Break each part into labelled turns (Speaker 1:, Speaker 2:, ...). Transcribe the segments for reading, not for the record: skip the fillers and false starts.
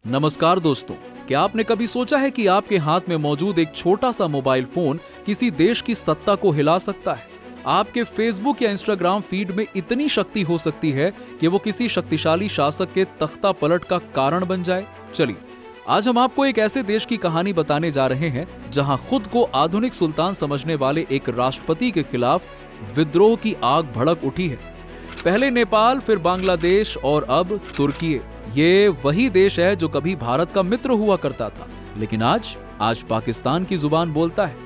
Speaker 1: नमस्कार दोस्तों, क्या आपने कभी सोचा है कि आपके हाथ में मौजूद एक छोटा सा मोबाइल फोन किसी देश की सत्ता को हिला सकता है? आपके फेसबुक या इंस्टाग्राम फीड में इतनी शक्ति हो सकती है कि वो किसी शक्तिशाली शासक के तख्ता पलट का कारण बन जाए। चलिए, आज हम आपको एक ऐसे देश की कहानी बताने जा रहे हैं जहां खुद को आधुनिक सुल्तान समझने वाले एक राष्ट्रपति के खिलाफ विद्रोह की आग भड़क उठी है। पहले नेपाल, फिर बांग्लादेश और अब तुर्की। ये वही देश है जो कभी भारत का मित्र हुआ करता था, लेकिन आज पाकिस्तान की जुबान बोलता है।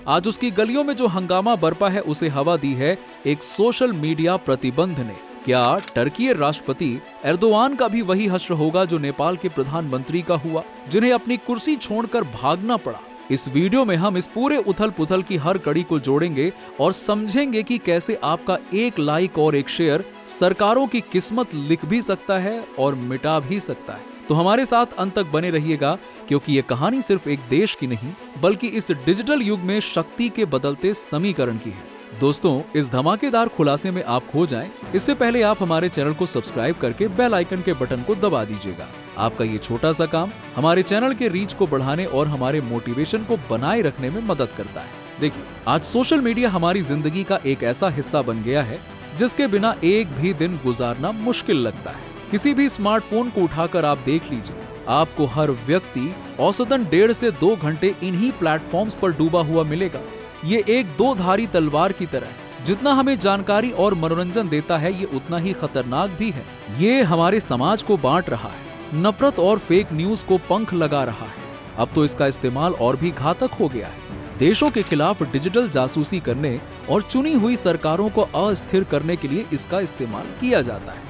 Speaker 1: आज उसकी गलियों में जो हंगामा बरपा है उसे हवा दी है एक सोशल मीडिया प्रतिबंध ने। क्या टर्की राष्ट्रपति एर्दोआन का भी वही हश्र होगा जो नेपाल के प्रधानमंत्री का हुआ, जिन्हें अपनी कुर्सी छोड़कर भागना पड़ा? इस वीडियो में हम इस पूरे उथल पुथल की हर कड़ी को जोड़ेंगे और समझेंगे कि कैसे आपका एक लाइक और एक शेयर सरकारों की किस्मत लिख भी सकता है और मिटा भी सकता है। तो हमारे साथ अंत तक बने रहिएगा, क्योंकि ये कहानी सिर्फ एक देश की नहीं बल्कि इस डिजिटल युग में शक्ति के बदलते समीकरण की है। दोस्तों, इस धमाकेदार खुलासे में आप खो जाएं, इससे पहले आप हमारे चैनल को सब्सक्राइब करके बेल आइकन के बटन को दबा दीजिएगा। आपका ये छोटा सा काम हमारे चैनल के रीच को बढ़ाने और हमारे मोटिवेशन को बनाए रखने में मदद करता है। देखिए, आज सोशल मीडिया हमारी जिंदगी का एक ऐसा हिस्सा बन गया है जिसके बिना एक भी दिन गुजारना मुश्किल लगता है। किसी भी स्मार्टफोन को उठाकर आप देख लीजिए, आपको हर व्यक्ति औसतन 1.5 से 2 घंटे इन्हीं प्लेटफॉर्म्स पर डूबा हुआ मिलेगा। ये एक दो धारी तलवार की तरह है। जितना हमें जानकारी और मनोरंजन देता है, ये उतना ही खतरनाक भी है। ये हमारे समाज को बांट रहा है, नफरत और फेक न्यूज को पंख लगा रहा है। अब तो इसका इस्तेमाल और भी घातक हो गया है। देशों के खिलाफ डिजिटल जासूसी करने और चुनी हुई सरकारों को अस्थिर करने के लिए इसका इस्तेमाल किया जाता है।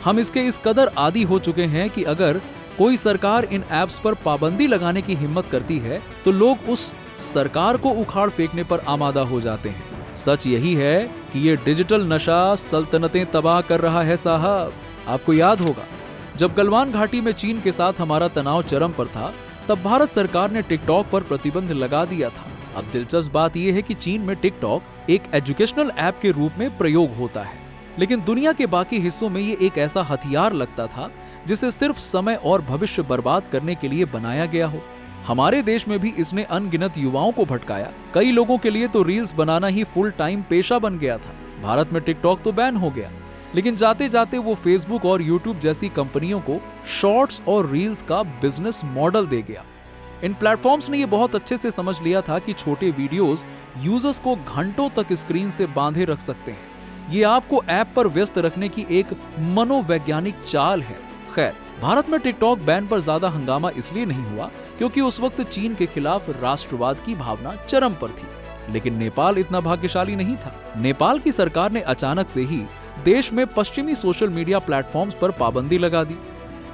Speaker 1: हम इसके इस कदर आदी हो चुके हैं कि अगर कोई सरकार इन ऐप्स पर पाबंदी लगाने की हिम्मत करती है तो लोग उस सरकार को उखाड़ फेंकने पर आमादा हो जाते हैं। सच यही है कि ये डिजिटल नशा सल्तनतें तबाह कर रहा है साहब। आपको याद होगा, जब गलवान घाटी में चीन के साथ हमारा तनाव चरम पर था, तब भारत सरकार ने टिकटॉक पर प्रतिबंध लगा दिया था। अब दिलचस्प बात यह है कि चीन में टिकटॉक एक एजुकेशनल ऐप के रूप में प्रयोग होता है, लेकिन दुनिया के बाकी हिस्सों में ये एक ऐसा हथियार लगता था जिसे सिर्फ समय और भविष्य बर्बाद करने के लिए बनाया गया हो। हमारे देश में भी इसने अनगिनत युवाओं को भटकाया। कई लोगों के लिए तो रील्स बनाना ही फुल टाइम पेशा बन गया था। भारत में टिकटॉक तो बैन हो गया, लेकिन जाते जाते वो फेसबुक और यूट्यूब जैसी कंपनियों को शॉर्ट्स और रील्स का बिजनेस मॉडल दे गया। इन प्लेटफॉर्म्स ने ये बहुत अच्छे से समझ लिया था कि छोटे वीडियोस यूजर्स को घंटों तक स्क्रीन से बांधे रख सकते हैं। ये आपको ऐप पर व्यस्त रखने की एक मनोवैज्ञानिक चाल है। खैर, भारत में टिकटॉक बैन पर ज्यादा हंगामा इसलिए नहीं हुआ क्योंकि उस वक्त चीन के खिलाफ राष्ट्रवाद की भावना चरम पर थी। लेकिन नेपाल इतना भाग्यशाली नहीं था। नेपाल की सरकार ने अचानक से ही देश में पश्चिमी सोशल मीडिया प्लेटफॉर्म्स पर पाबंदी लगा दी।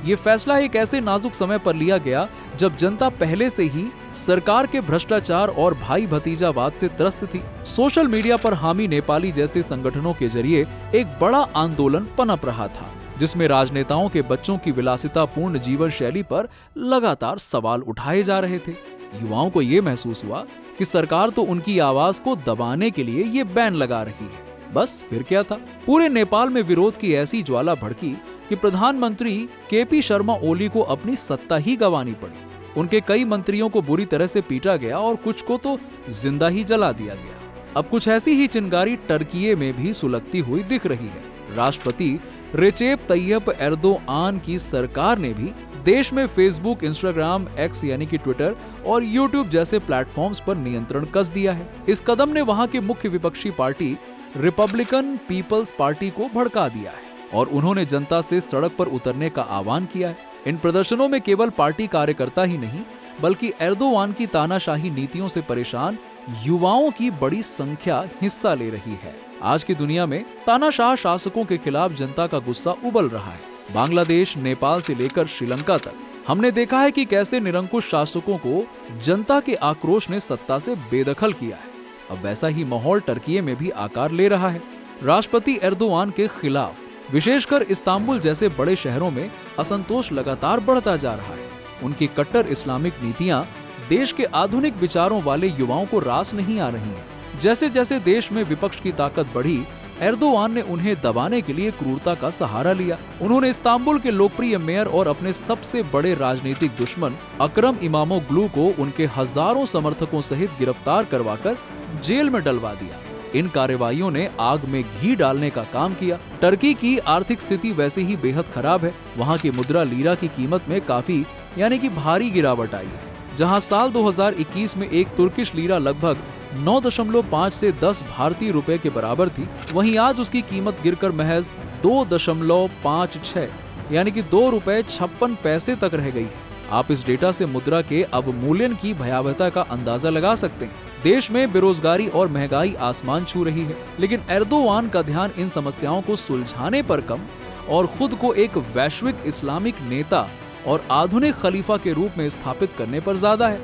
Speaker 1: ये फैसला एक ऐसे नाजुक समय पर लिया गया जब जनता पहले से ही सरकार के भ्रष्टाचार और भाई भतीजावाद से त्रस्त थी। सोशल मीडिया पर हामी नेपाली जैसे संगठनों के जरिए एक बड़ा आंदोलन पनप रहा था, जिसमें राजनेताओं के बच्चों की विलासितापूर्ण जीवन शैली पर लगातार सवाल उठाए जा रहे थे। युवाओं को ये महसूस हुआ कि सरकार तो उनकी आवाज को दबाने के लिए ये बैन लगा रही है। बस फिर क्या था, पूरे नेपाल में विरोध की ऐसी ज्वाला भड़की कि प्रधानमंत्री केपी शर्मा ओली को अपनी सत्ता ही गंवानी पड़ी। उनके कई मंत्रियों को बुरी तरह से पीटा गया और कुछ को तो जिंदा ही जला दिया गया। अब कुछ ऐसी ही चिंगारी टर्की में भी सुलगती हुई दिख रही है। राष्ट्रपति रेचेप तैयप एर्दोआन की सरकार ने भी देश में फेसबुक, इंस्टाग्राम, एक्स यानी कि ट्विटर और यूट्यूब जैसे प्लेटफॉर्म्स पर नियंत्रण कस दिया है। इस कदम ने वहां की मुख्य विपक्षी पार्टी रिपब्लिकन पीपल्स पार्टी को भड़का दिया है और उन्होंने जनता से सड़क पर उतरने का आह्वान किया है। इन प्रदर्शनों में केवल पार्टी कार्यकर्ता ही नहीं बल्कि एर्दोआन की तानाशाही नीतियों से परेशान युवाओं की बड़ी संख्या हिस्सा ले रही है। आज की दुनिया में तानाशाह शासकों के खिलाफ जनता का गुस्सा उबल रहा है। बांग्लादेश, नेपाल से लेकर श्रीलंका तक हमने देखा है कि कैसे निरंकुश शासकों को जनता के आक्रोश ने सत्ता से बेदखल किया है। अब वैसा ही माहौल टर्की में भी आकार ले रहा है। राष्ट्रपति एर्दोआन के खिलाफ विशेषकर इस्तांबुल जैसे बड़े शहरों में असंतोष लगातार बढ़ता जा रहा है। उनकी कट्टर इस्लामिक नीतियां देश के आधुनिक विचारों वाले युवाओं को रास नहीं आ रही हैं। जैसे जैसे देश में विपक्ष की ताकत बढ़ी, एर्दोआन ने उन्हें दबाने के लिए क्रूरता का सहारा लिया। उन्होंने इस्तांबुल के लोकप्रिय मेयर और अपने सबसे बड़े राजनीतिक दुश्मन अकरम इमामोग्लू को उनके हजारों समर्थकों सहित गिरफ्तार करवाकर जेल में डलवा दिया। इन कार्रवाइयों ने आग में घी डालने का काम किया। टर्की की आर्थिक स्थिति वैसे ही बेहद खराब है। वहाँ की मुद्रा लीरा की कीमत में काफी यानी कि भारी गिरावट आई है। जहाँ साल 2021 में एक तुर्किश लीरा लगभग 9.5 से 10 भारतीय रुपए के बराबर थी, वहीं आज उसकी कीमत गिरकर महज 2.56 यानी कि 2 रुपए 56 पैसे तक रह गई है। आप इस डेटा से मुद्रा के अवमूल्यन की भयावहता का अंदाजा लगा सकते हैं। देश में बेरोजगारी और महंगाई आसमान छू रही है, लेकिन एर्दोआन का ध्यान इन समस्याओं को सुलझाने पर कम और खुद को एक वैश्विक इस्लामिक नेता और आधुनिक खलीफा के रूप में स्थापित करने पर ज्यादा है।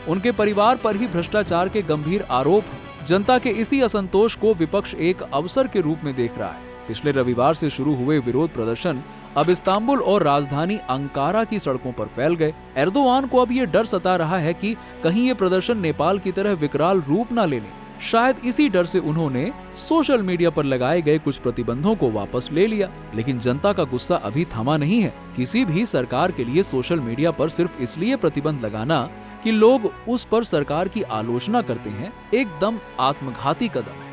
Speaker 1: उनके परिवार पर ही भ्रष्टाचार के गंभीर आरोप हैं। जनता के इसी असंतोष को विपक्ष एक अवसर के रूप में देख रहा है। पिछले रविवार से शुरू हुए विरोध प्रदर्शन अब इस्तांबुल और राजधानी अंकारा की सड़कों पर फैल गए। एर्दोआन को अब ये डर सता रहा है कि कहीं ये प्रदर्शन नेपाल की तरह विकराल रूप न ले लें। शायद इसी डर से उन्होंने सोशल मीडिया पर लगाए गए कुछ प्रतिबंधों को वापस ले लिया। लेकिन जनता का गुस्सा अभी थमा नहीं है। किसी भी सरकार के लिए सोशल मीडिया पर सिर्फ इसलिए प्रतिबंध लगाना कि लोग उस पर सरकार की आलोचना करते हैं, एकदम आत्मघाती कदम है।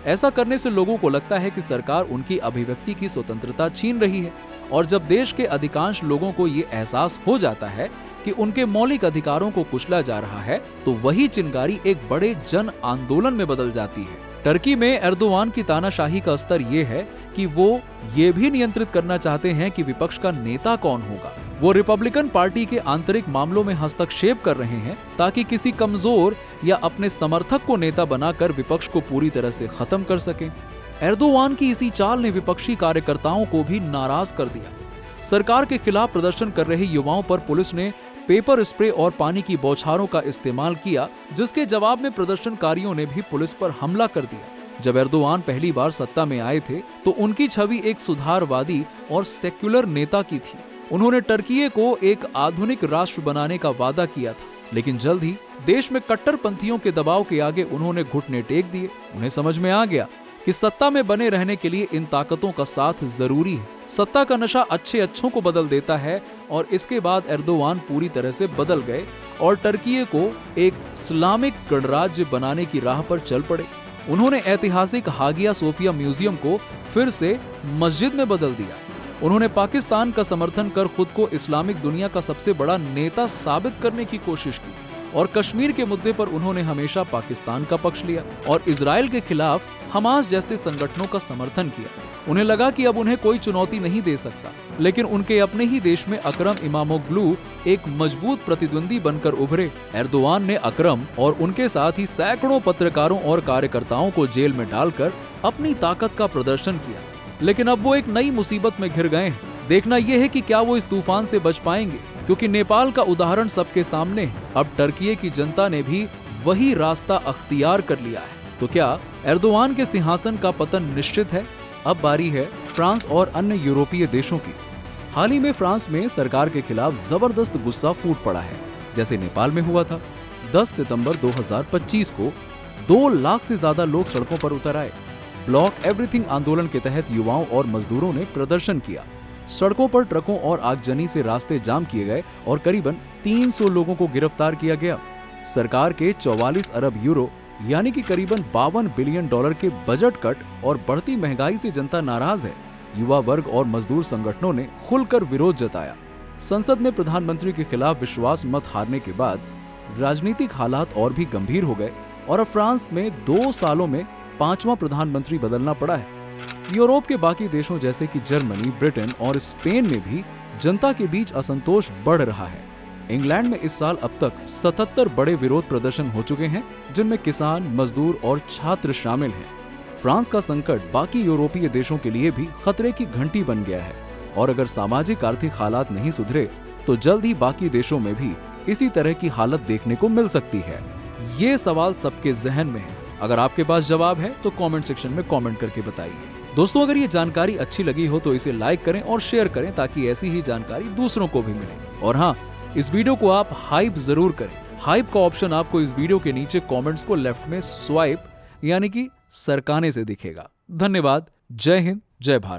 Speaker 1: ऐसा करने से लोगों को लगता है कि सरकार उनकी अभिव्यक्ति की स्वतंत्रता छीन रही है, और जब देश के अधिकांश लोगों को ये एहसास हो जाता है कि उनके मौलिक अधिकारों को कुचला जा रहा है, तो वही चिंगारी एक बड़े जन आंदोलन में बदल जाती है। टर्की में एर्दोआन की तानाशाही का स्तर ये है कि वो ये भी नियंत्रित करना चाहते हैं कि विपक्ष का नेता कौन होगा। वो रिपब्लिकन पार्टी के आंतरिक मामलों में हस्तक्षेप कर रहे हैं ताकि किसी कमजोर या अपने समर्थक को नेता बनाकर विपक्ष को पूरी तरह से खत्म कर सकें। एर्दोआन की इसी चाल ने विपक्षी कार्यकर्ताओं को भी नाराज कर दिया। सरकार के खिलाफ प्रदर्शन कर रहे युवाओं पर पुलिस ने पेपर स्प्रे और पानी की बौछारों का इस्तेमाल किया, जिसके जवाब में प्रदर्शनकारियों ने भी पुलिस पर हमला कर दिया। जब एर्दोआन पहली बार सत्ता में आए थे तो उनकी छवि एक सुधारवादी और सेक्युलर नेता की थी। उन्होंने टर्की को एक आधुनिक राष्ट्र बनाने का वादा किया था, लेकिन जल्द ही देश में कट्टरपंथियों के दबाव के आगे उन्होंने घुटने टेक दिए। उन्हें समझ में आ गया कि सत्ता में बने रहने के लिए इन ताकतों का साथ जरूरी है। सत्ता का नशा अच्छों को बदल देता है, और इसके बाद एर्दोआन पूरी तरह से बदल गए और टर्की को एक इस्लामिक गणराज्य बनाने की राह पर चल पड़े। उन्होंने ऐतिहासिक हागिया सोफिया म्यूजियम को फिर से मस्जिद में बदल दिया। उन्होंने पाकिस्तान का समर्थन कर खुद को इस्लामिक दुनिया का सबसे बड़ा नेता साबित करने की कोशिश की, और कश्मीर के मुद्दे पर उन्होंने हमेशा पाकिस्तान का पक्ष लिया और इजराइल के खिलाफ हमास जैसे संगठनों का समर्थन किया। उन्हें लगा कि अब उन्हें कोई चुनौती नहीं दे सकता, लेकिन उनके अपने ही देश में अकरम इमामोग्लू एक मजबूत प्रतिद्वंदी बनकर उभरे। एर्दोआन ने अकरम और उनके साथ ही सैकड़ों पत्रकारों और कार्यकर्ताओं को जेल में डालकर अपनी ताकत का प्रदर्शन किया। लेकिन अब वो एक नई मुसीबत में घिर गए हैं। देखना यह है कि क्या वो इस तूफान से बच पाएंगे, क्योंकि नेपाल का उदाहरण सबके सामने है। अब टर्की की जनता ने भी वही रास्ता अख्तियार कर लिया है। तो क्या एर्दोआन के सिंहासन का पतन निश्चित है? अब बारी है फ्रांस और अन्य यूरोपीय देशों की। हाल ही में फ्रांस में सरकार के खिलाफ जबरदस्त गुस्सा फूट पड़ा है, जैसे नेपाल में हुआ था। 10 सितंबर 2025 को 2 लाख से ज्यादा लोग सड़कों पर उतर आए। ब्लॉक एवरीथिंग आंदोलन के तहत युवाओं और मजदूरों ने प्रदर्शन किया। सड़कों पर ट्रकों और आगजनी से रास्ते जाम किए गए और करीबन 300 लोगों को गिरफ्तार किया गया। सरकार के 44 अरब यूरो यानी कि करीबन $52 बिलियन के बजट कट और बढ़ती महंगाई से जनता नाराज है। युवा वर्ग और मजदूर संगठनों ने खुलकर विरोध जताया। संसद में प्रधानमंत्री के खिलाफ विश्वास मत हारने के बाद राजनीतिक हालात और भी गंभीर हो गए और अब फ्रांस में 2 सालों में 5वां प्रधानमंत्री बदलना पड़ा है। यूरोप के बाकी देशों जैसे कि जर्मनी, ब्रिटेन और स्पेन में भी जनता के बीच असंतोष बढ़ रहा है। इंग्लैंड में इस साल अब तक 77 बड़े विरोध प्रदर्शन हो चुके हैं, जिनमें किसान, मजदूर और छात्र शामिल हैं। फ्रांस का संकट बाकी यूरोपीय देशों के लिए भी खतरे की घंटी बन गया है, और अगर सामाजिक आर्थिक हालात नहीं सुधरे तो जल्द ही बाकी देशों में भी इसी तरह की हालत देखने को मिल सकती है। ये सवाल सबके जहन में है। अगर आपके पास जवाब है तो कमेंट सेक्शन में कमेंट करके बताइए। दोस्तों, अगर ये जानकारी अच्छी लगी हो तो इसे लाइक करें और शेयर करें, ताकि ऐसी ही जानकारी दूसरों को भी मिले। और हाँ, इस वीडियो को आप हाइप जरूर करें। हाइप का ऑप्शन आपको इस वीडियो के नीचे कमेंट्स को लेफ्ट में स्वाइप यानी कि सरकाने से दिखेगा। धन्यवाद। जय हिंद, जय भारत।